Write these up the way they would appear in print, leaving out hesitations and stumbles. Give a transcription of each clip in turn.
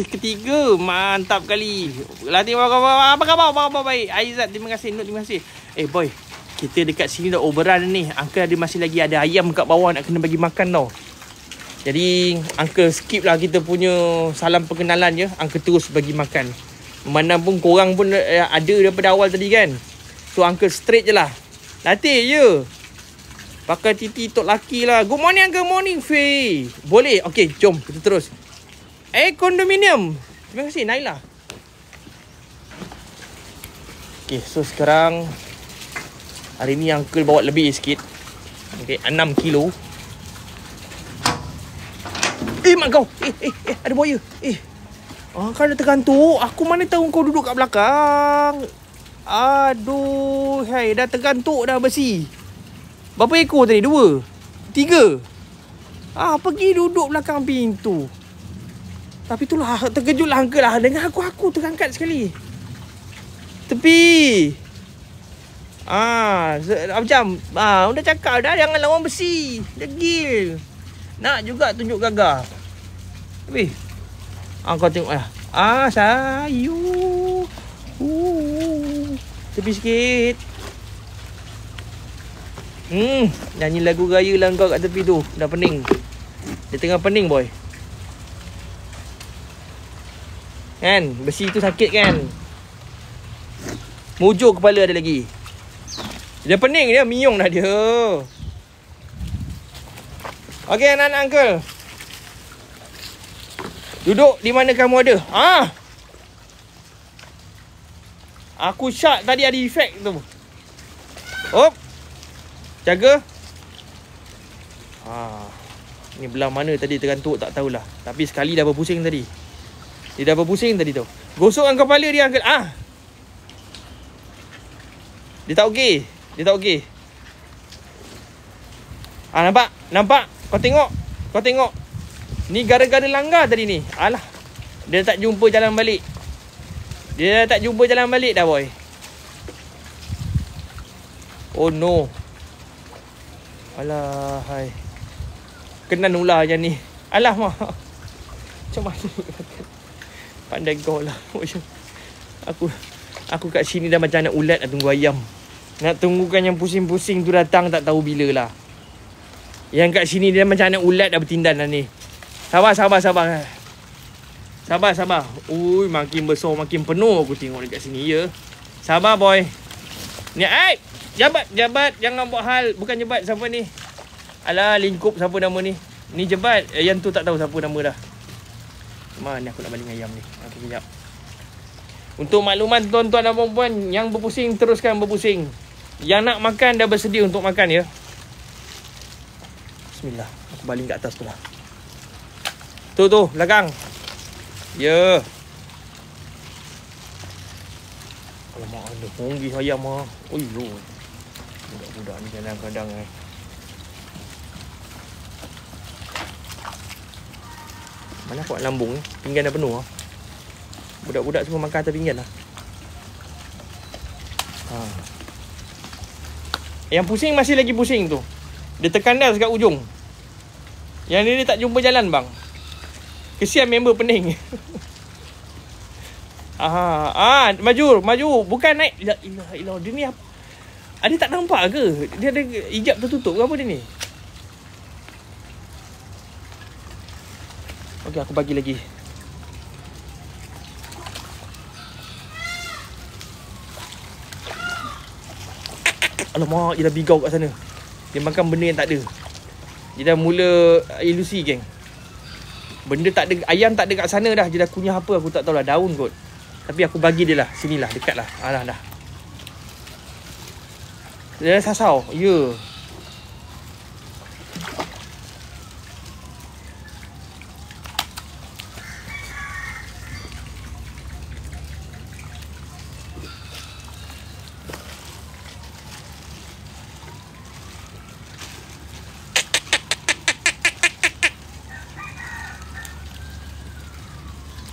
ketiga. Mantap kali. Latih apa khabar? Baik. Aizat, terima kasih. Nur, terima kasih. Boy, kita dekat sini dah overrun ni. Uncle masih lagi ada ayam kat bawah nak kena bagi makan tau. Jadi Uncle skip lah kita punya salam perkenalan je. Uncle terus bagi makan. Mana pun korang pun ada daripada awal tadi kan. So Uncle straight je lah. Latih je. Pakai titi tok laki lah. Good morning Uncle. Morning Faye. Boleh? Okay, jom kita terus. Kondominium. Terima kasih Naila. Okay, so sekarang hari ni Uncle bawa lebih sikit. Okay, 6 kilo. Mak kau. Ada buaya. Kan dah tergantuk. Aku mana tahu kau duduk kat belakang. Aduh, hai, dah tergantuk dah besi. Berapa ekor tadi? 2? 3? Pergi duduk belakang pintu. Tapi itulah, terkejutlah Uncle lah. Dengan aku terangkat sekali. Tepi. Macam udah cakap dah, jangan lawan besi. Degil. Nak juga tunjuk gagah. Tapi kau tengok lah. Sayu. Tepi sikit. Nyanyi lagu raya lah kau kat tepi tu. Dah pening. Dia tengah pening boy. Kan? Besi tu sakit kan? Mujur kepala ada lagi. Dia pening dia. Miung dah dia. Okey anak-anak Uncle. Duduk di mana kamu ada. Aku shot tadi ada efek tu. Jaga. Ni belah mana tadi tergantuk tak tahulah. Tapi sekali dah berpusing tadi. Dia dah berpusing tadi tu. Gosokkan kepala dia Uncle. Dia tak okey. Nampak? Kau tengok. Ni gara-gara langgar tadi ni. Alah. Dia tak jumpa jalan balik. Dah boy. Oh no. Alah hai. Kenan ular macam ni. Alah mah. Macam mana? Pandai kau lah. Aku kat sini dah macam anak ulat nak tunggu ayam. Nak tunggukan yang pusing-pusing tu datang tak tahu bila lah. Yang kat sini dia macam anak ulat dah bertindan dah ni. Sabar. Ui, makin besar makin penuh aku tengok dekat sini ya. Sabar boy. Ni jabat jangan buat hal. Bukan jebat siapa ni. Alah lingkup siapa nama ni. Ni jebat yang tu tak tahu siapa nama dah. Mana aku nak baling ayam ni. Okey kejap. Untuk makluman tuan-tuan dan puan-puan yang berpusing teruskan berpusing. Yang nak makan dah bersedia untuk makan ya. Bismillah. Aku baling kat atas tu lah. Tu belakang. Ya. Alamak ada ponggih ayam ah. Oi lo. Budak-budak ni kadang-kadang Mana kuat lambung ni? Pinggan dah penuh ah. Budak-budak semua makan atas pinggan lah. Yang pusing masih lagi pusing tu. Dia terkandas kat ujung. Yang ni dia tak jumpa jalan bang. Kesian member pening. Maju. Bukan naik. Ilah. Dia ni apa? Dia tak nampak ke? Dia ada hijab tertutup ke apa dia ni? Okey, aku bagi lagi. Alamak, dia dah bigau kat sana. Dia makan benda yang tak ada. Dia dah mula ilusi geng. Benda tak ada, ayam tak ada kat sana dah. Dia dah kunyah apa aku tak tahu lah, daun kot. Tapi aku bagi dia lah, sinilah, dekat lah. Alah dah. Dia dah sasau, ya.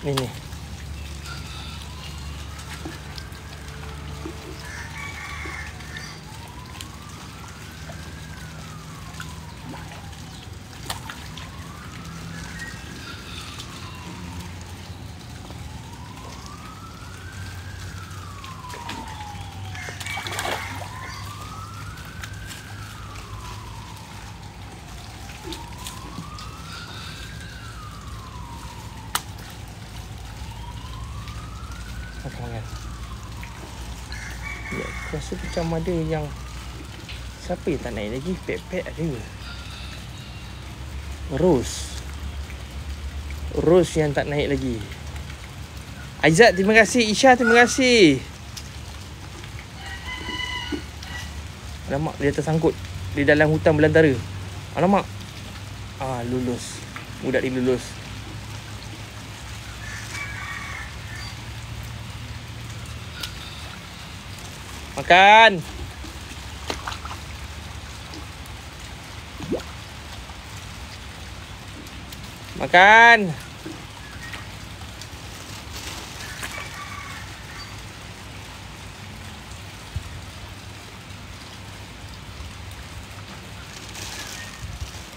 Ni. Makan. Ya, aku rasa macam ada yang... Siapa yang tak naik lagi? Pet-pet ada. Rose yang tak naik lagi. Aizat, terima kasih. Isha, terima kasih. Alamak, dia tersangkut di dalam hutan belantara. Alamak. Lulus. Budak ni lulus. Makan. Makan.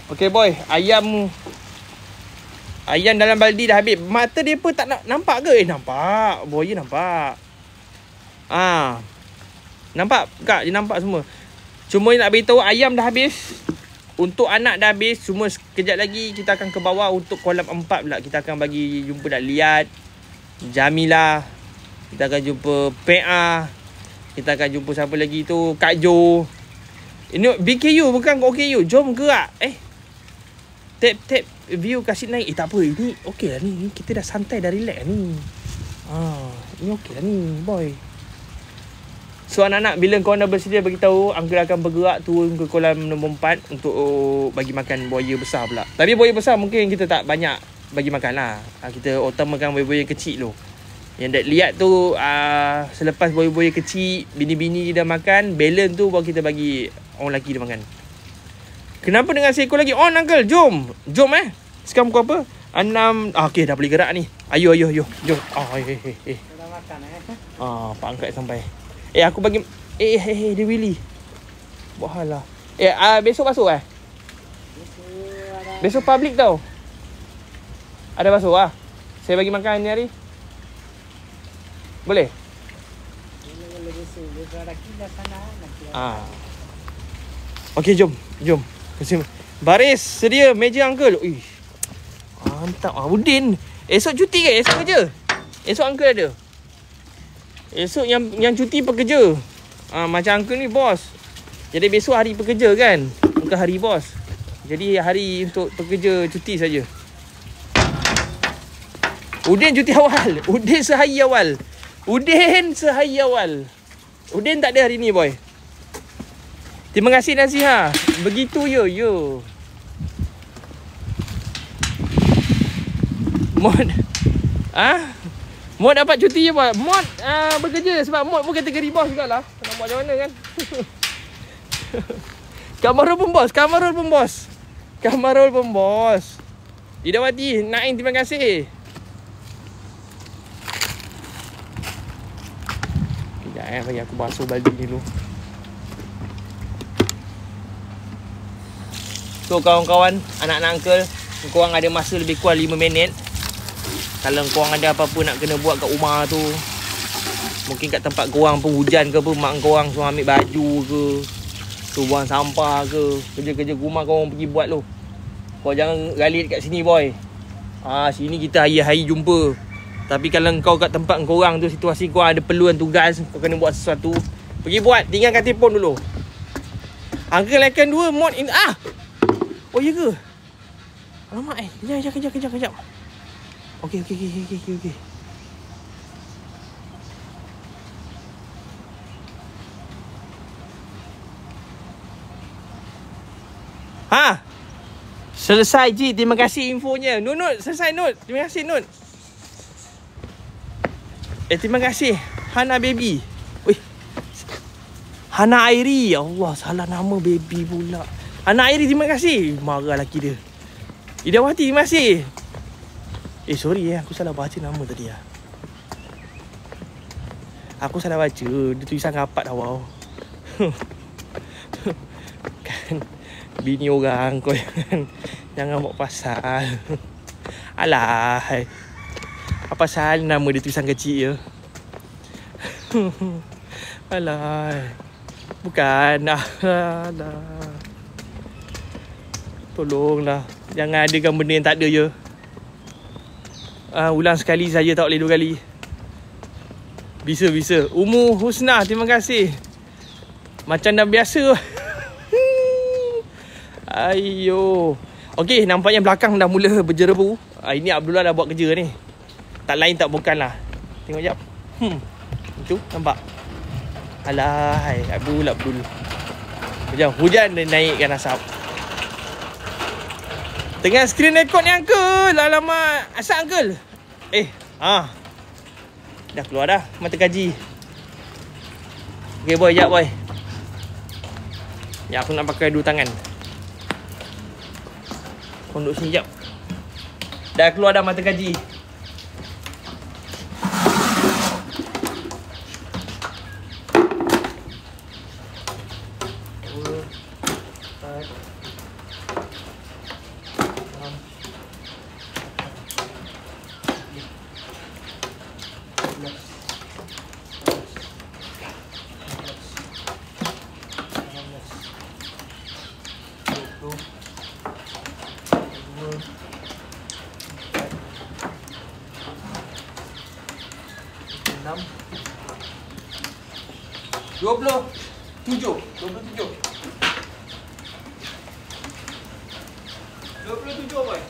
Okey boy, ayam dalam baldi dah habis. Mata dia pun tak nak nampak ke? Nampak. Buaya nampak. Nampak kak, dia nampak semua. Cuma nak beritahu ayam dah habis. Untuk anak dah habis. Cuma sekejap lagi kita akan ke bawah untuk kolam 4 pula. Kita akan bagi jumpa Dak Liat, Jamila. Kita akan jumpa PA. Kita akan jumpa siapa lagi tu, Kak Jo. Ini BKU bukan OKU. Jom gerak. Tap view kasih naik. Tak apa, ini okey lah ni. Kita dah santai, dah relax ni. Ini okey lah ni boy. So anak-anak, bila korang dah bersedia, beritahu Uncle akan bergerak turun ke kolam nombor 4 untuk bagi makan buaya besar pula. Tapi buaya besar mungkin kita tak banyak bagi makan lah. Kita utamakan buaya-buaya kecil tu. Yang Dak lihat tu, selepas buaya-buaya kecil, bini-bini dia dah makan, balance tu baru kita bagi orang lelaki dia makan. Kenapa dengan seekor lagi? On Uncle, jom. Sekarang pukul apa? 6. Okey, dah boleh gerak ni. Ayo. Jom. Dah makan Pak angkat sampai. Aku bagi. Dia Willy. Buat hal lah. Besok basuh Besok public tau. Ada basuh Saya bagi makan ni hari. Boleh? Okey, jom. Baris, sedia meja Uncle. Mantap. Udin, esok cuti ke? Esok kerja? Esok Uncle ada. Esok yang cuti pekerja. Macam Uncle ni bos. Jadi besok hari pekerja kan? Bukan hari bos. Jadi hari untuk pekerja cuti saja. Udin cuti awal. Udin sehari awal. Udin tak ada hari ni boy. Terima kasih Nasiha. Begitu yo. Mod. Mod dapat cuti je buat. Mod bekerja sebab Mod pun kategori bos jugalah. Nak buat macam mana kan? Kamarul pun bos. Idawati, Naim, terima kasih. Kejap bagi aku basuh baldi dulu. So kawan-kawan, anak-anak Uncle, korang ada masa lebih kurang 5 minit. Kalau korang ada apa-apa nak kena buat kat rumah tu, mungkin kat tempat korang pun hujan ke apa, mak korang suruh ambil baju ke, suruh buang sampah ke, kerja-kerja rumah korang pergi buat lu. Kau jangan galit kat sini boy. Sini kita hari-hari jumpa. Tapi kalau kau kat tempat korang tu, situasi korang ada perluan tugas, kau kena buat sesuatu, pergi buat, tinggalkan telefon dulu. Uncle akan 2 mod in. Oh ya ke? Alamak kejap. Okey. Selesai Ji, terima kasih infonya. Nut, selesai Nut. Terima kasih Nut. Terima kasih Hana baby. Hana Airi. Allah, salah nama baby pula. Hana Airi, terima kasih. Marah lelaki dia. Idawati, terima kasih. Sorry aku salah baca nama tadi Aku salah baca. Dia tulisan rapat awal. Kan bini orang kau jangan buat pasal. Alah. Apa pasal nama dia tulisan kecil je. Alah. Bukan. Alah. Tolonglah. Jangan adakan benda yang tak ada je. Ulang sekali saja, tak boleh 2 kali. Bisa. Umu Husna, terima kasih. Macam dah biasa. Ayo. Okey, nampaknya belakang dah mula berjerebu. Ini Abdullah dah buat kerja ni. Tak lain tak bukan lah. Tengok jap. Itu nampak. Alahai, Abdul. Sekejap, hujan dan naikkan asap. Tengah skrin rekod ni Uncle. Alamak, asap Uncle. Dah keluar dah mata kaji. Okay boy, jap boy. Ya, aku nak pakai dua tangan. Kau duduk sini jap. Dah keluar dah mata kaji. Tujuh boy.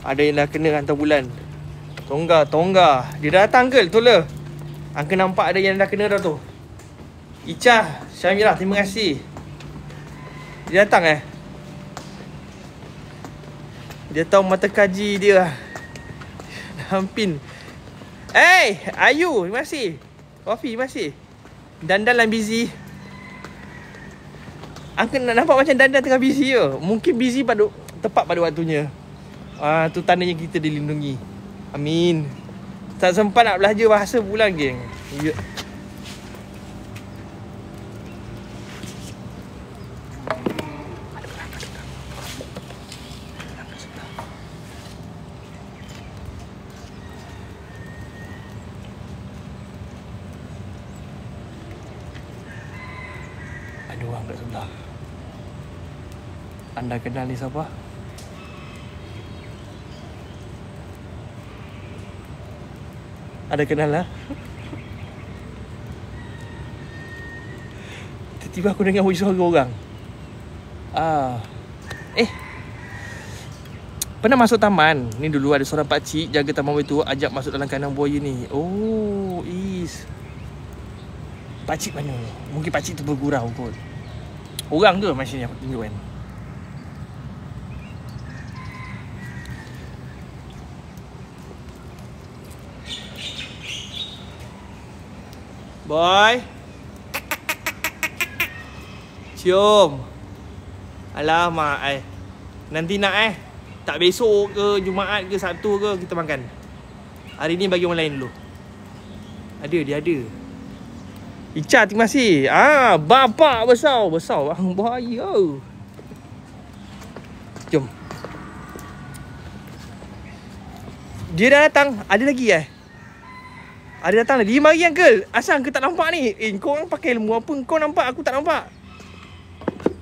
Ada yang dah kena hantar bulan. Tongga. Dia datang ke? Betul le? Angka nampak ada yang dah kena dah tu. Icha, Syamilah, terima kasih. Dia datang Dia tahu mata kaji dia. Hampin. Ayu, terima kasih. Coffee, terima kasih. Dandan lah busy. Angka nampak macam Dandan tengah busy je. Mungkin busy tepat pada waktunya. Tu tandanya kita dilindungi. Amin. Tak sempat nak belajar bahasa pula geng. Ya. Ada orang kat sebelah. Anda kenal ni siapa? Ada kenal lah. Tiba-tiba aku dengar suara orang. Pernah masuk taman. Ni dulu ada seorang pakcik jaga taman itu, ajak masuk dalam kandang buaya ni. Oh, pakcik mana? Mungkin pakcik tu bergurau kot. Orang ke macam ni aku tunjuk kan. Boy. Cium. Alamak nanti nak tak besok ke Jumaat ke Sabtu ke kita makan. Hari ni bagi orang lain dulu. Dia ada. Ica, terima kasih. Bapak besar bang, bahaya. Jom. Dia dah datang. Ada lagi Ada datang lagi. 5 hari Uncle. Asal Uncle tak nampak ni? Kau orang pakai ilmu apa? Kau nampak, aku tak nampak.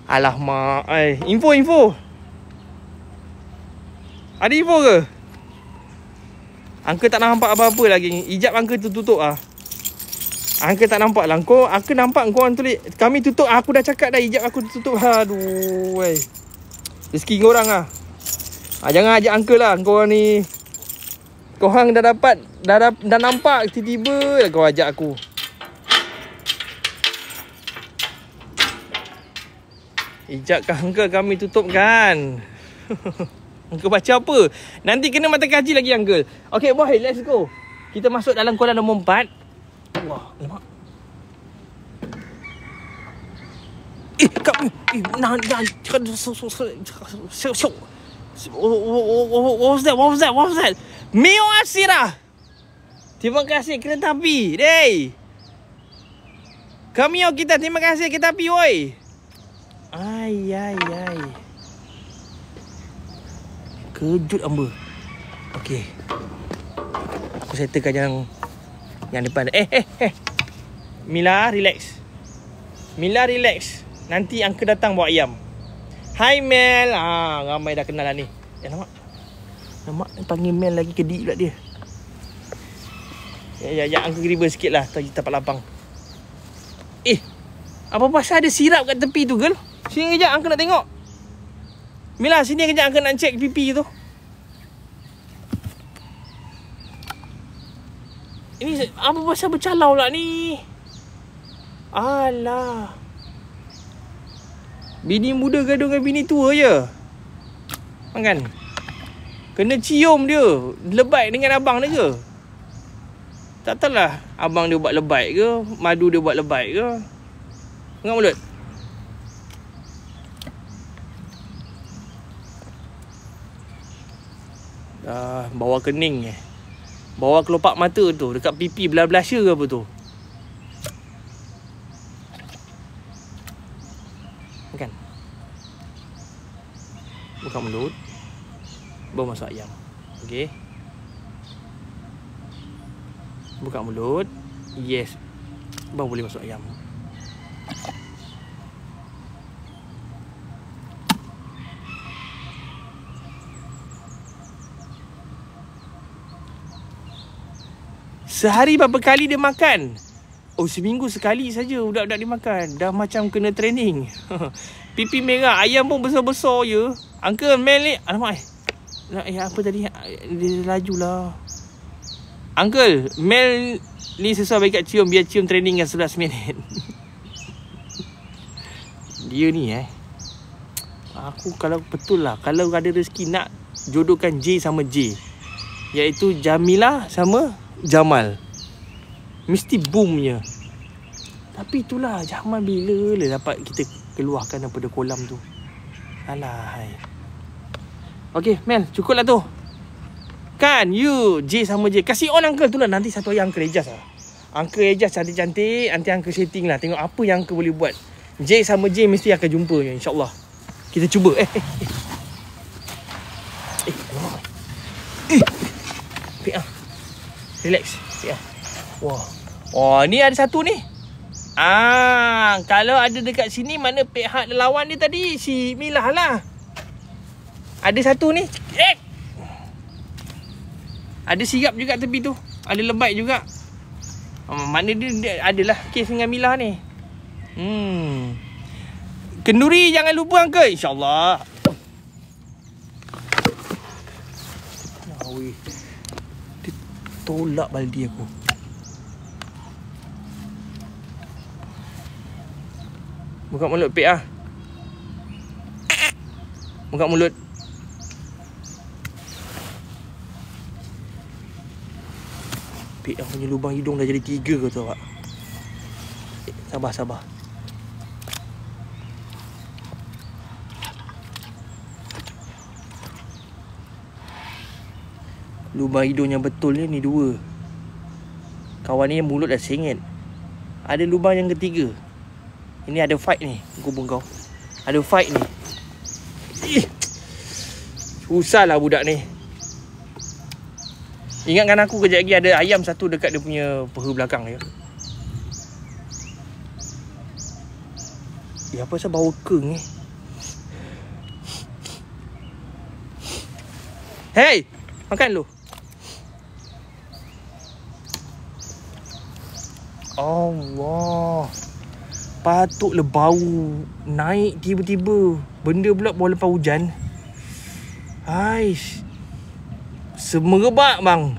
Alah mak. Info. Ada info ke? Uncle tak nampak apa-apa lagi. Hijab Uncle tutup Uncle tak nampak lah. Aku nampak kau orang tulis. Kami tutup. Aku dah cakap dah hijab aku tutup. Aduh. Rezeki korang jangan ajak Uncle lah. Kau orang ni. Korang dah dapat. Dah nampak. Tiba-tiba kau ajak aku. Hijab Uncle kami tutup kan. Uncle baca apa? Nanti kena mata kaji lagi Uncle. Okay boy, let's go. Kita masuk dalam kolam nombor 4. Wah, lemak. Kau nah what was that? Mio Asira. Terima kasih kereta api. Dey. Kamio kita terima kasih kereta api woi. Ai. Kejut hamba. Okey. Aku settlekan yang depan. Mila, relax. Nanti uncle datang bawa ayam. Hai Mel. Ramai dah kenal lah ni. Nampak panggil Mel lagi kedik pula dia. Ya, uncle geriba sikit lah. Tapak lapang. Apa pasal ada sirap kat tepi tu, girl? Sini kejap, uncle nak tengok. Mila, sini kejap, uncle nak check pipi tu. Ini apa pasal bercalau lah ni? Alah. Bini muda gaduh dengan bini tua je. Kan? Kena cium dia. Lebat dengan abang dia ke? Tak tahulah abang dia buat lebat ke, madu dia buat lebat ke. Tengok mulut. Bawah kening bawah kelopak mata tu, dekat pipi belah blusher ke apa tu. Kan? Buka mulut. Baru masuk ayam. Okey. Buka mulut. Yes. Baru boleh masuk ayam. Sehari berapa kali dia makan? Seminggu sekali saja budak-budak dia makan. Dah macam kena training. Pipi merah, ayam pun besar-besar je. Uncle Mel ni, alamak apa tadi? Dia laju lah. Uncle, Mel ni sesuai bagi kat cium. Biar cium training kan 11 minit. Dia ni aku kalau betul lah, kalau ada rezeki nak jodohkan J sama J, iaitu Jamila sama Jamal, mesti boomnya. Tapi itulah, Jamal bila lah dapat kita keluarkan daripada kolam tu. Alah. Okay Mel, cukup lah tu. Kan you J sama J. Kasih on uncle tu lah. Nanti satu hari uncle adjust lah. Uncle adjust cantik-cantik. Nanti uncle setting lah. Tengok apa yang uncle boleh buat. J sama J mesti akan jumpa, InsyaAllah. Kita cuba. Relax. Wah, ni ada satu ni. Kalau ada dekat sini, mana pihak lawan dia tadi? Si Milah lah. Ada satu ni. Ada sirap juga tepi tu. Ada lebat juga. Mana dia adalah kes dengan Milah ni. Kenduri jangan lupa uncle, InsyaAllah. Dia tolak baldi aku. Buka mulut Pek ah. Buka mulut. Pek ah punya lubang hidung dah jadi 3 kau tahu tak? Sabar. Lubang hidung yang betul ni 2. Kawan ni mulut dah sengit. Ada lubang yang ketiga. Ini ada fight ni. Kubung kau. Ada fight ni. Susahlah budak ni. Ingatkan aku kejap lagi ada ayam satu dekat dia punya peha belakang dia. Apa pasal bau keng ni? Hey! Makan lu. Allah. Patutlah bau naik tiba-tiba. Benda pula bawa lepas hujan. Aish. Semerebak bang.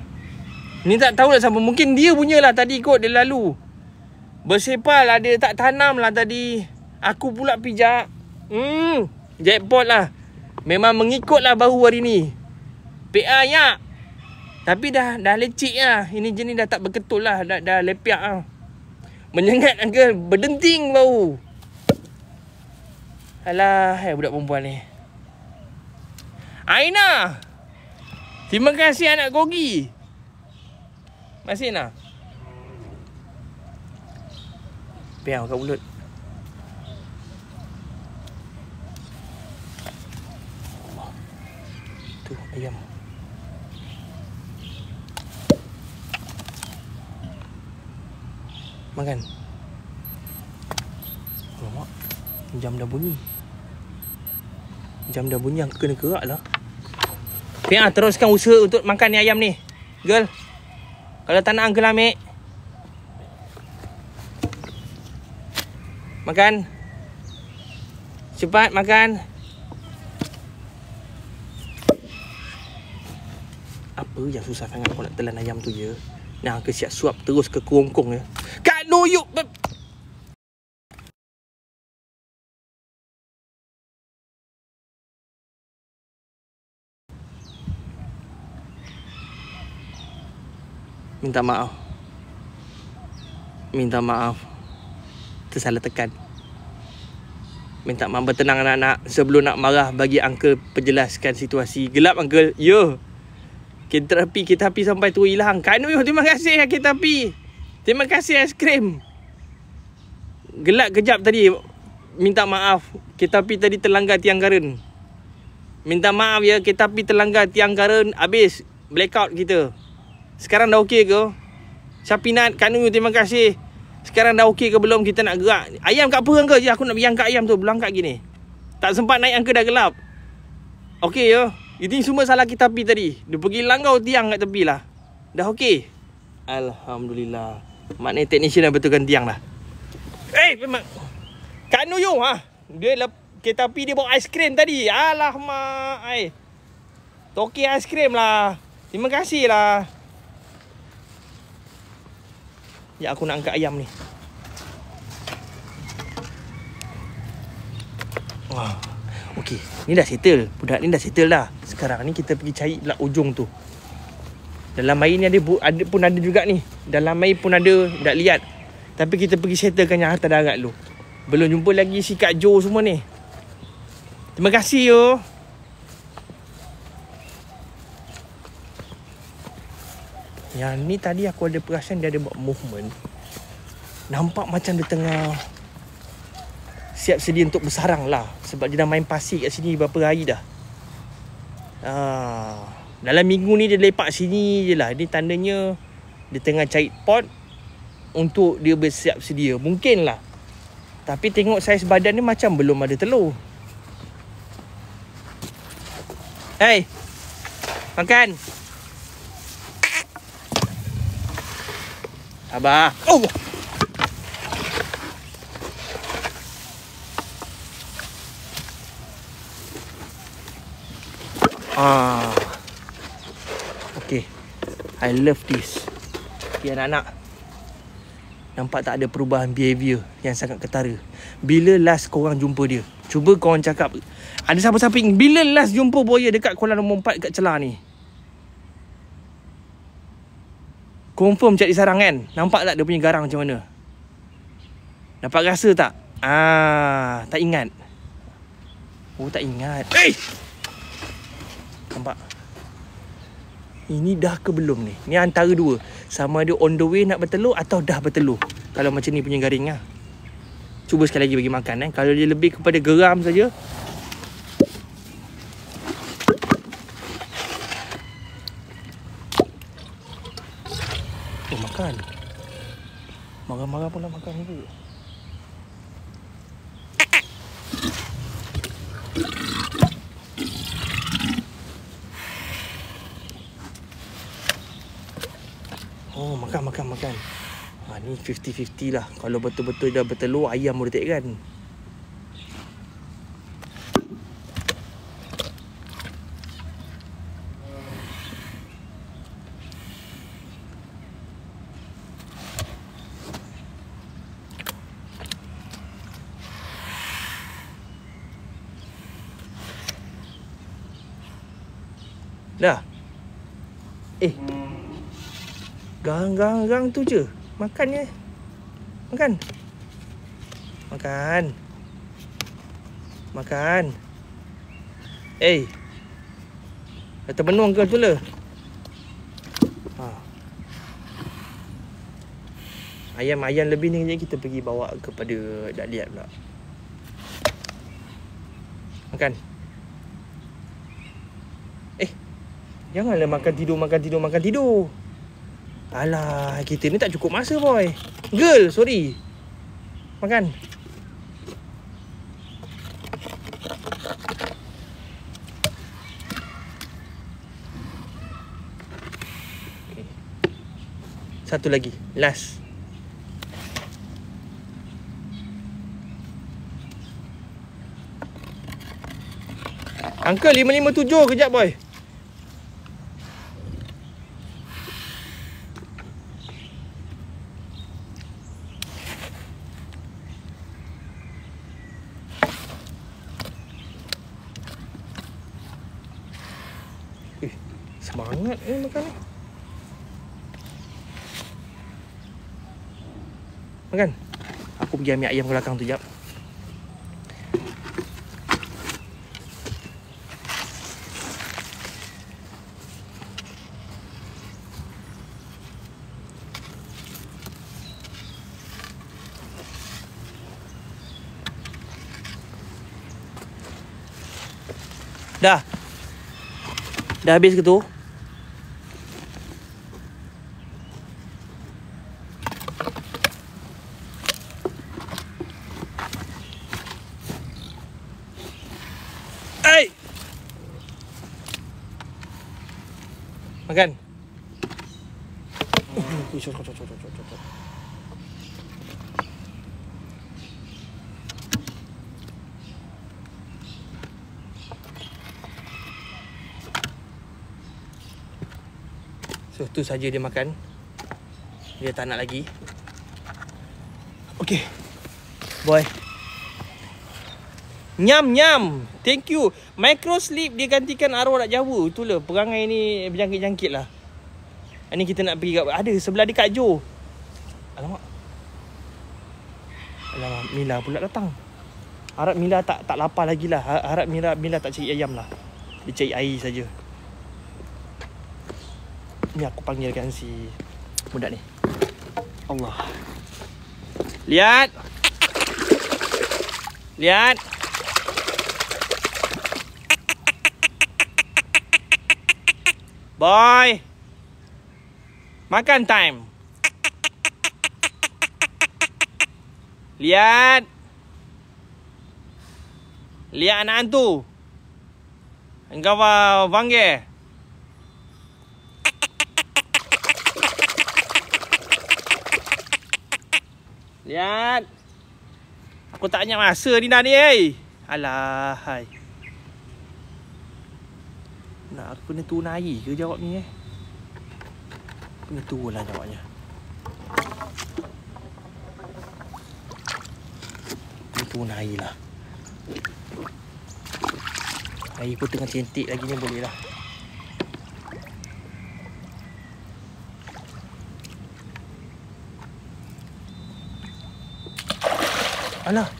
Ni tak tahulah siapa. Mungkin dia punya lah tadi kot dia lalu. Bersepal ada tak tanam lah tadi. Aku pula pijak. Jackpot lah. Memang mengikut lah baru hari ni. PA ya. Tapi dah lecik lah. Ini jenis dah tak berketul lah. Dah lepiak lah. Menyengat uncle. Berdenting bau. Alah, budak perempuan ni. Aina! Terima kasih anak Gogi. Masih nak? Piang kat mulut. Tu ayam. Makan. Alamak. Jam dah bunyi. Jam dah bunyi, aku kena gerak lah. Piang, teruskan usaha untuk makan ni ayam ni. Girl. Kalau tak nak, uncle ambil. Makan. Cepat makan. Apa yang susah sangat kau nak telan ayam tu je? Nah, uncle siap suap terus ke kerongkong je. Kak Noyuk. Minta maaf. Minta maaf. Tersalah tekan. Minta maaf, bertenang anak-anak. Sebelum nak marah, bagi uncle penjelaskan situasi. Gelap uncle. Ya. Kita api sampai tu hilang. Kanu, terima kasih kita api. Terima kasih aiskrim. Gelap kejap tadi. Minta maaf. Kita api tadi terlanggar tiang karen. Minta maaf ya, kita api terlanggar tiang karen. Habis blackout kita. Sekarang dah okey ke? Syapinat, Kanu, terima kasih. Sekarang dah okey ke belum? Kita nak gerak. Ayam kat apa ke? Ya, aku nak pergi angkat ayam tu. Belum angkat gini. Tak sempat naik angka, dah gelap. Okey ya. Ini semua salah kita api tadi. Dia pergi langgau tiang kat tepi lah. Dah okey? Alhamdulillah. Maknanya technician dah betulkan tiang lah. Memang Kanu you ha. Kereta api dia bawa aiskrim tadi. Alamak. Toki aiskrim lah. Terima kasih lah. Ya, aku nak angkat ayam ni. Wah, okey. Ni dah settle. Budak ni dah settle dah. Sekarang ni kita pergi cari pula ujung tu. Dalam air ni ada pun ada juga ni. Dalam air pun ada. Tak lihat. Tapi kita pergi settlekan yang harta darat dulu. Belum jumpa lagi si Kak Jo semua ni. Terima kasih yo. Yang ni tadi aku ada perasan dia ada buat movement. Nampak macam dia tengah siap sedia untuk bersarang lah. Sebab dia dah main pasir kat sini berapa hari dah. Dalam minggu ni dia lepak sini je lah. Ini tandanya dia tengah cari pot untuk dia bersiap sedia. Mungkin lah. Tapi tengok saiz badan dia macam belum ada telur. Hey, makan. Abah. Oh. Okay. I love this. Okay, anak-anak. Nampak tak ada perubahan behaviour yang sangat ketara. Bila last korang jumpa dia? Cuba korang cakap. Ada siapa-siapa bila last jumpa buaya dekat kolam nombor 4 kat celah ni? Confirm cari sarang kan? Nampak tak dia punya garang macam mana? Dapat rasa tak? Tak ingat. Oh, tak ingat. Nampak? Ini dah ke belum ni? Ni antara dua. Sama ada on the way nak bertelur atau dah bertelur. Kalau macam ni punya garing lah. Cuba sekali lagi bagi makan. Kalau dia lebih kepada geram saja. Makan. Marah-marah pula makan juga. Oh, makan. Ni 50-50 lah. Kalau betul-betul dah bertelur, ayam boleh tak kan? Dah. Gang tu je. Makan je. Makan. Makan. Kata benung ke tu lah. Ayam lebih ni kita pergi bawa kepada Dahliat pula. Makan. Janganlah makan tidur. Alah, kita ni tak cukup masa, boy. Girl, sorry. Makan. Okay. Satu lagi, last. Uncle 557 kejap, boy. Semangat makan ni. Makan. Aku pergi ambil ayam ke belakang tu jap. Dah habis ke tu? Makan. So tu saja dia makan. Dia tak nak lagi. Okay, boy. Nyam. Thank you. Micro sleep dia gantikan arwah nak Jawa. Itulah perangai ni berjangkit-jangkit lah. Ini kita nak pergi ada sebelah dia Kak Jo. Alamak, Mila pula datang. Harap Mila tak lapar lagi lah. Harap Mila tak cari ayam lah. Dia cari air saja. Ni aku panggilkan si budak ni. Allah. Lihat. Boy. Makan time. Lihat anak hantu. Engkau panggil. Lihat. Aku tak banyak masa ni dah ni. Alah, hai. Nak aku kena tunai ke jawab ni Kena tu lah jawabnya. Kena tunai lah. Air pun tengah cantik lagi ni, boleh lah. Alah,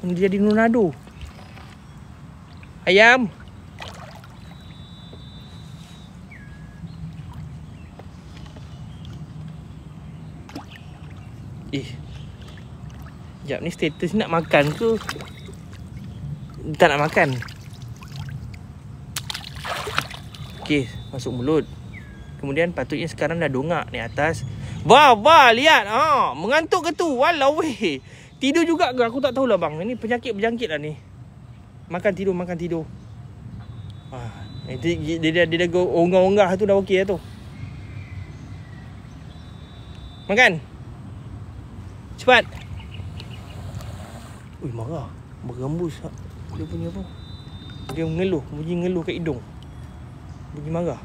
dia jadi Ronaldo. Ayam. Sekejap ni status nak makan ke tak nak makan? Okey, masuk mulut. Kemudian patutnya sekarang dah dongak ni atas. Wah, lihat. Mengantuk ke tu? Walau weh. Tidur juga ke? Aku tak tahulah bang. Ini penyakit berjangkit lah ni. Makan tidur. Dia dah onggah-onggah tu dah okey lah tu. Makan. Cepat. Ui, marah. Berembus dia punya apa. Dia mengeluh. Bunyi ngeluh kat hidung. Bunyi marah.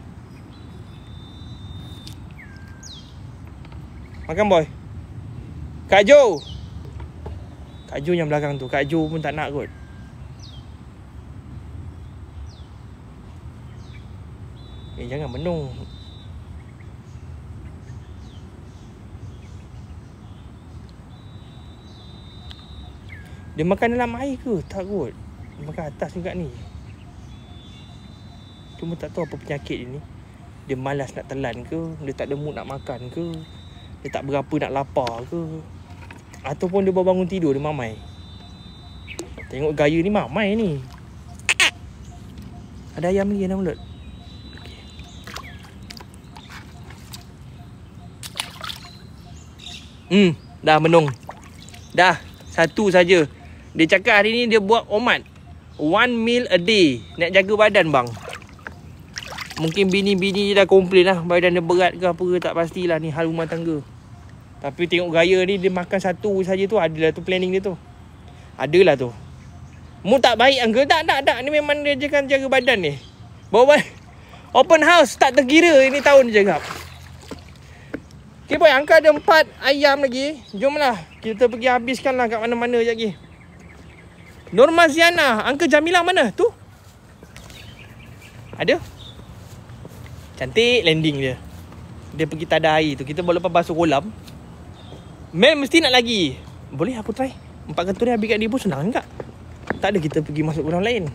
Makan boy. Kak Jo yang belakang tu. Kak Jo pun tak nak kot. Jangan menung. Dia makan dalam air ke? Tak kot. Dia makan atas juga ni. Cuma tak tahu apa penyakit dia ni. Dia malas nak telan ke? Dia tak ada mood nak makan ke? Dia tak berapa nak lapar ke? Ataupun dia baru bangun tidur, dia mamai. Tengok gaya ni mamai ni. Ada ayam lagi dalam mulut. Dah menung. Dah, satu saja. Dia cakap hari ni dia buat omat 1 meal a day. Nak jaga badan bang. Mungkin bini-bini dia dah komplain lah, badan dia berat ke apa ke, tak pastilah ni hal rumah tangga. Tapi tengok gaya ni, dia makan satu saja tu. Adalah tu planning dia tu. Adalah tu. Mu tak baik uncle. Tak. Ni memang dia je kan jaga badan ni. Bawa open house tak terkira ini tahun dia cakap. Okay boy, uncle ada 4 ayam lagi. Jomlah, kita pergi habiskan lah kat mana-mana je lagi. Norma Ziana, uncle Jamilah mana? Tu? Ada? Cantik landing dia. Dia pergi tada air tu. Kita boleh lepas basuh kolam. Mel mesti nak lagi. Boleh aku try? 4 ketul ni habis kat dia pun senang tak? Tak ada kita pergi masuk kolam lain.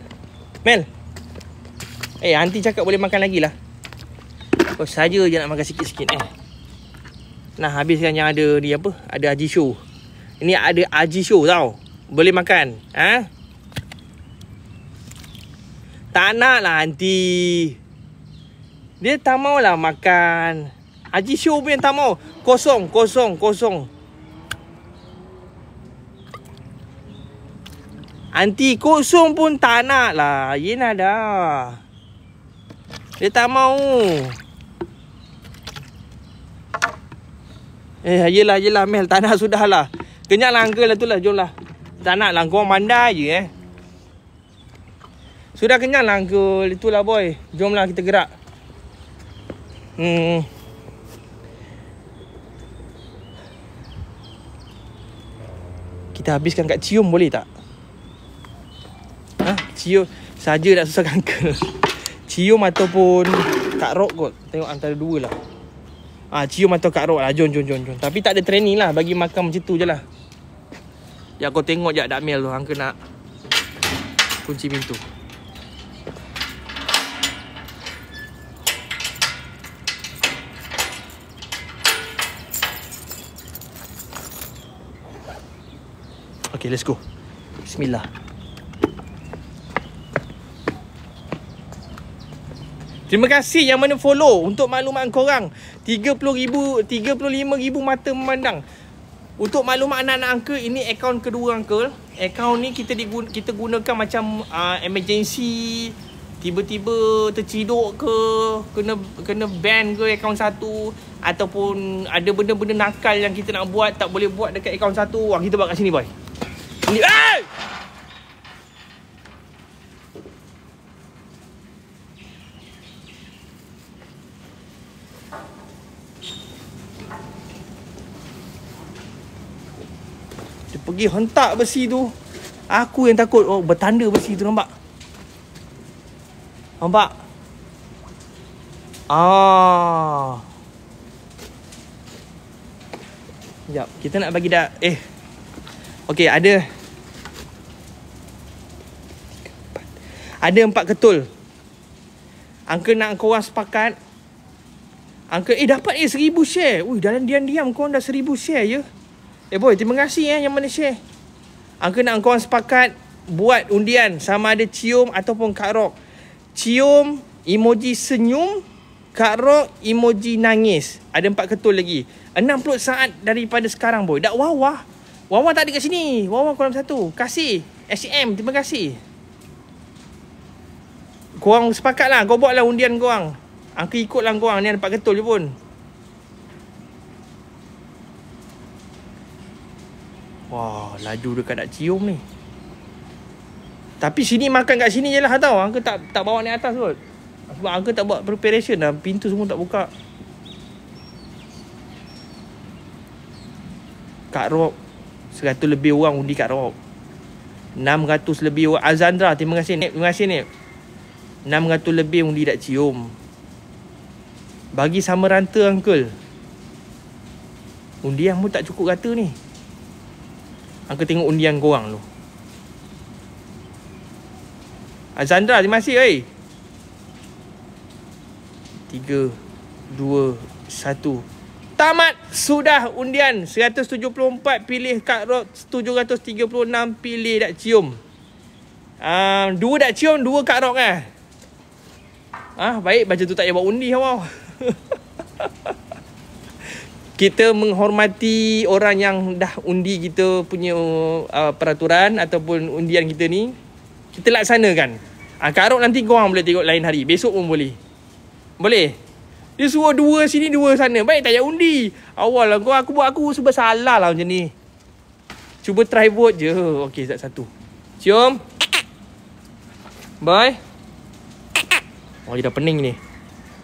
Mel. Aunty cakap boleh makan lagi lah. Kau saja je nak makan sikit-sikit Nah, habiskan yang ada ni apa? Ada Haji Show. Ini ada Haji Show tau. Boleh makan. Tak nak lah aunty. Dia tak mau lah makan. Haji Show pun tak mau. Kosong. Aunty kosong pun tak nak lah. Yelah dah. Dia tak mau. Yelah Mel. Tak nak sudah lah. Kenyang lah uncle lah tu lah. Jom lah. Tak nak lah. Korang mandai je Sudah kenyang lah uncle. Itulah boy. Jom lah kita gerak. Kita habiskan kat cium boleh tak? Cium saja nak susahkan uncle. Cium ataupun Kak Rock kot. Tengok antara dua lah. Cium atau Kak Rock lah. Jom. Tapi tak ada training lah. Bagi makan macam tu je lah. Ya kau tengok je dak Mel tu. Uncle nak kunci pintu. Okay, let's go. Bismillah. Terima kasih yang mana follow. Untuk maklumat korang, 35,000 mata memandang. Untuk maklumat anak-anak uncle, ini akaun kedua uncle. Akaun ni kita gunakan macam emergency. Tiba-tiba terciduk ke, kena ban ke akaun satu, ataupun ada benda-benda nakal yang kita nak buat tak boleh buat dekat akaun satu. Kita buat kat sini boy. Ni dia pergi hentak besi tu. Aku yang takut. Bertanda besi tu, nampak? Sekejap, kita nak bagi dah. Okay, ada 4 ketul. Uncle nak korang sepakat. Uncle dapat 1000 share. Dalam diam-diam korang dah 1000 share je. Boy, terima kasih yang mana share. Uncle nak korang sepakat buat undian sama ada cium ataupun Kak Rock. Cium emoji senyum, Kak Rock emoji nangis. Ada 4 ketul lagi. 60 saat daripada sekarang boy. Dak Wawa tak ada kat sini. Wawa kolam 1. Kasih SCM, terima kasih. Korang sepakat lah. Kau buat lah undian korang. Uncle ikut lah korang. Ni ada 4 ketul je pun. Wah, laju dekat nak cium ni. Tapi sini makan kat sini je lah tau. Uncle tak bawa naik atas kot. Sebab Uncle tak buat preparation dah. Pintu semua tak buka. Kak Rock 100 lebih orang undi Kak Rock. 600 lebih orang. Azandra, terima kasih Nip. 600 lebih undi tak cium. Bagi sama ranta Uncle. Undian pun tak cukup rata ni. Uncle tengok undian korang tu. Azandra, terima kasih, oi. 3, 2, 1. Tamat sudah undian. 174 pilih kad rod, 736 pilih dak cium. 2 dak cium, 2 kad rod kan. Baik, baca tu tak payah buat undi awak. Kita menghormati orang yang dah undi kita punya peraturan ataupun undian kita ni. Kita laksanakan. Kad rod nanti korang boleh tengok lain hari. Besok pun boleh. Boleh? Dia suruh 2 sini 2 sana. Baik tak payah undi. Awal lah aku buat aku sebab salah lah macam ni. Cuba try vote je. Okey, satu. Cium. Bye. Oh, dia dah pening ni.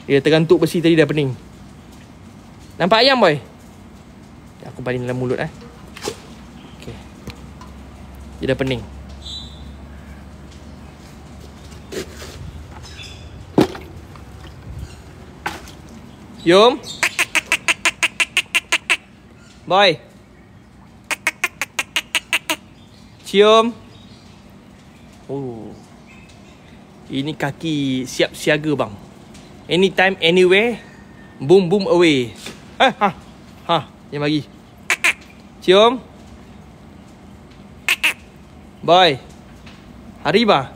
Dia tergantuk besi tadi dah pening. Nampak ayam, boy? Aku baling dalam mulut Okey. Dia dah pening. Yum. Boy. Cium. Oh. Ini kaki siap siaga bang. Anytime, anywhere. Boom, boom away. Yang bagi. Cium. Boy. Hariba.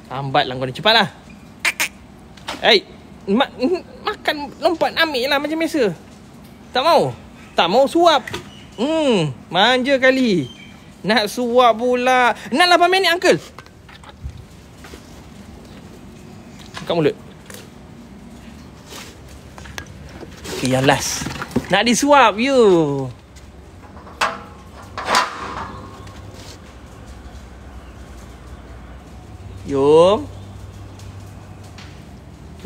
Lambat lah kau ni. Cepatlah. Hey. Makan lompat ambil lah macam biasa. Tak mau? Tak mau suap. Manja kali. Nak suap pula. Nak 8 minit uncle. Buka mulut. Okay, yang last. Nak disuap you. Yum.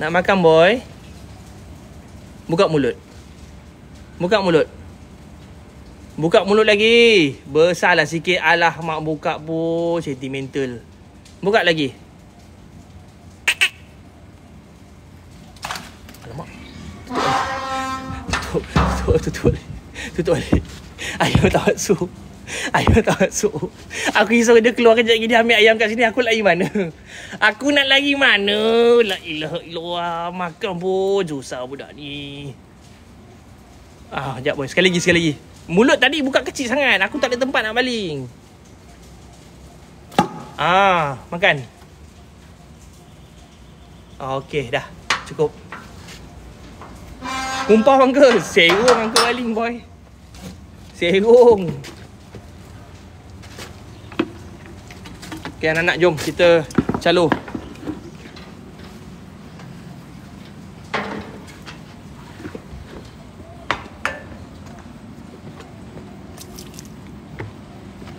Nak makan, boy? Buka mulut. Buka mulut. Buka mulut lagi. Besarlah sikit. Alah, mak buka pun sentimental. Buka lagi. Alamak. Tutup balik. Ayam tak masuk. Ayam tak masuk. Aku risau dia keluar kejap lagi. Dia ambil ayam kat sini. Aku lari mana? Aku nak lari mana? La ilaha illallah. Makan pun susah budak ni. Sekejap boy. Sekali lagi. Mulut tadi buka kecil sangat. Aku tak ada tempat nak baling. Makan. Okey, dah. Cukup. Kumpah uncle. Serong uncle baling, boy. Serong. Okay, anak-anak, jom kita calo.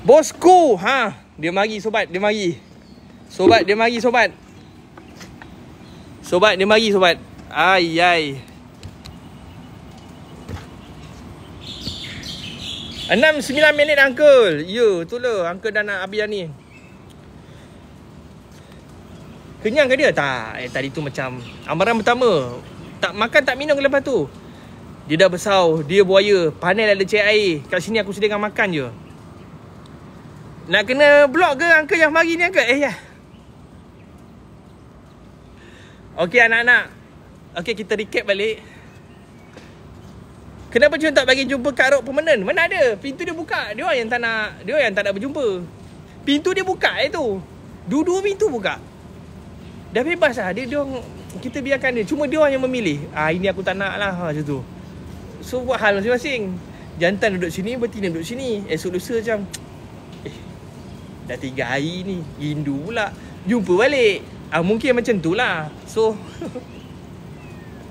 Bosku. Dia mari sobat, dia mari. Sobat, dia mari sobat. Sobat, dia mari sobat. Ai. 6-9 minit uncle. Ya, tu lah. Uncle dah nak habis ni. Kenyang ke dia? Tak. Tadi tu macam amaran pertama. Tak makan, tak minum lepas tu. Dia dah besar. Dia buaya. Panel ada cek air. Kat sini aku sediakan makan je. Nak kena blok ke uncle yang mari ni uncle? Ya. Okey anak-anak. Okey, kita recap balik. Kenapa Jun tak bagi jumpa Kak Rod permanent? Mana ada? Pintu dia buka. Dia yang tak nak berjumpa. Pintu dia buka tu. Dua-dua pintu buka. Dah bebas lah. Kita biarkan dia. Cuma dia orang yang memilih. Ini aku tak nak lah. Macam tu. So buat hal masing-masing. Jantan duduk sini, betina duduk sini. Esok lusa macam dah 3 hari ni. Rindu pula. Jumpa balik. Mungkin macam tu lah. So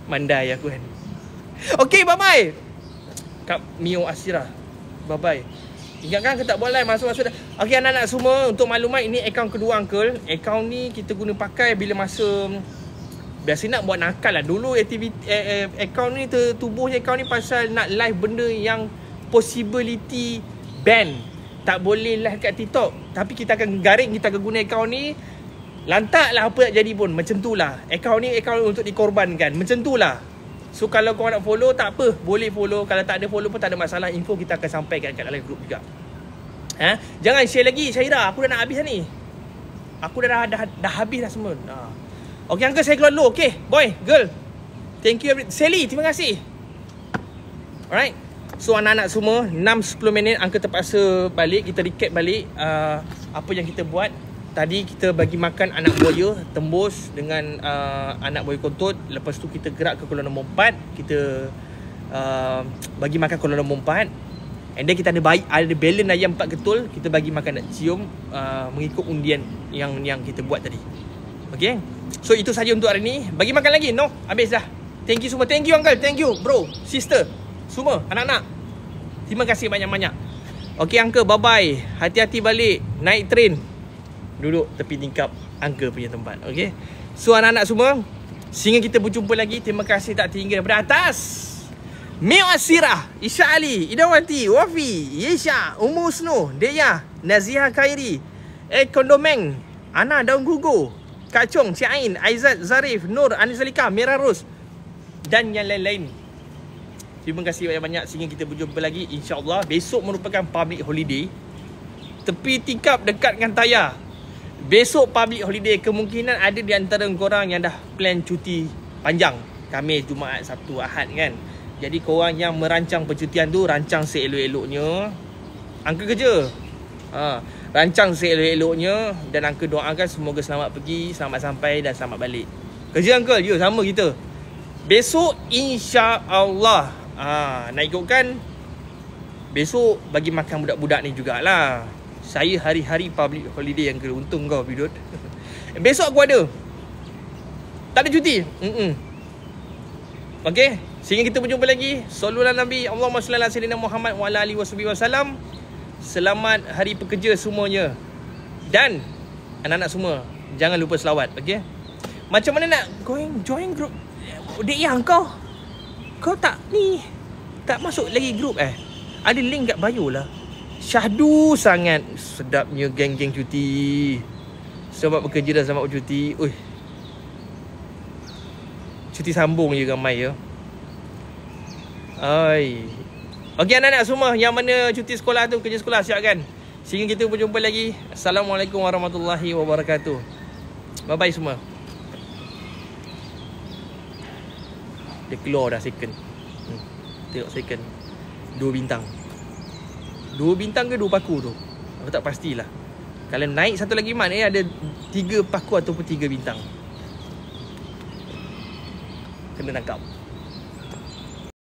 mandai aku kan. Okay, bye-bye Kak Mio Asira. Bye-bye. Ingatkan ke tak buat live. Masuk-masuk dah. Okay anak-anak semua, untuk maklumat, ini akaun kedua uncle. Akaun ni kita guna pakai bila masa biasa nak buat nakal lah. Dulu aktiviti akaun ni, tertubuhnya akaun ni pasal nak live benda yang possibility ban. Tak boleh live kat TikTok. Tapi kita akan garing, kita akan guna akaun ni. Lantak lah apa nak jadi pun. Macam tu lah. Akaun ni akaun untuk dikorbankan. Macam tu lah. So kalau kau nak follow, tak apa, boleh follow. Kalau tak ada follow pun tak ada masalah. Info kita akan sampaikan kat dalam grup juga. Jangan share lagi Syairah. Aku dah nak habis ni. Aku dah habis dah semua. Okay uncle, saya keluar dulu. Okay boy, girl, thank you Sally, terima kasih. Alright. So anak-anak semua, 6-10 minit uncle terpaksa balik. Kita recap balik apa yang kita buat. Tadi kita bagi makan anak buaya, tembus dengan anak buaya kontut. Lepas tu kita gerak ke kolam nombor 4. Kita bagi makan kolam nombor 4. And then kita ada balon ayam 4 ketul. Kita bagi makan nak cium mengikut undian yang kita buat tadi. Okay. So itu saja untuk hari ni. Bagi makan lagi? No, habis dah. Thank you semua. Thank you uncle, thank you bro, sister, semua anak-anak. Terima kasih banyak-banyak. Okay uncle, bye-bye. Hati-hati balik. Naik train, duduk tepi tingkap uncle punya tempat. Okay. So anak-anak semua, sehingga kita berjumpa lagi. Terima kasih tak tinggal daripada atas. Mio Asirah, Isha Ali, Idawati, Wafi, Yesha, Ummu Usnu, Deya, Naziha Khairi, Kondomeng, Ana Daun Gugu, Kak Chong, Cik Ain, Aizat, Zarif, Nur, Anizalika, Mira Rus dan yang lain-lain. Terima kasih banyak-banyak. Sehingga kita berjumpa lagi. InsyaAllah besok merupakan public holiday. Tepi tingkap dekat dengan Taya. Besok public holiday. Kemungkinan ada di antara korang yang dah plan cuti panjang. Khamis, Jumaat, Sabtu, Ahad kan. Jadi korang yang merancang percutian tu, rancang seelok-eloknya. Angka kerja. Rancang seelok-eloknya. Dan angka doakan semoga selamat pergi, selamat sampai dan selamat balik. Kerja uncle, ya sama kita. Besok insya-Allah nak ikutkan. Besok bagi makan budak-budak ni jugalah. Saya hari-hari public holiday yang kena. Untung kau Bidut. Besok aku ada. Tak ada cuti. Okay. Sehingga kita berjumpa lagi. Sallu ala Nabi. Allahumma salli ala sayyidina Muhammad wa ala alihi wasallam. Selamat hari pekerja semuanya. Dan anak-anak semua, jangan lupa selawat. Okay. Macam mana nak join group? Dek yang kau tak ni, tak masuk lagi group Ada link kat bio lah. Syahdu sangat. Sedapnya geng-geng cuti. Selamat bekerja dan selamat bercuti. Cuti sambung je ramai ya. Okey anak-anak semua, yang mana cuti sekolah tu, kerja sekolah siapkan. Sehingga kita berjumpa lagi. Assalamualaikum warahmatullahi wabarakatuh. Bye-bye semua. Dia keluar dah second. Tengok second 2 bintang. 2 bintang ke 2 paku tu, aku tak pastilah. Kalau naik satu lagi mana ada 3 paku ataupun 3 bintang. Kena tangkap.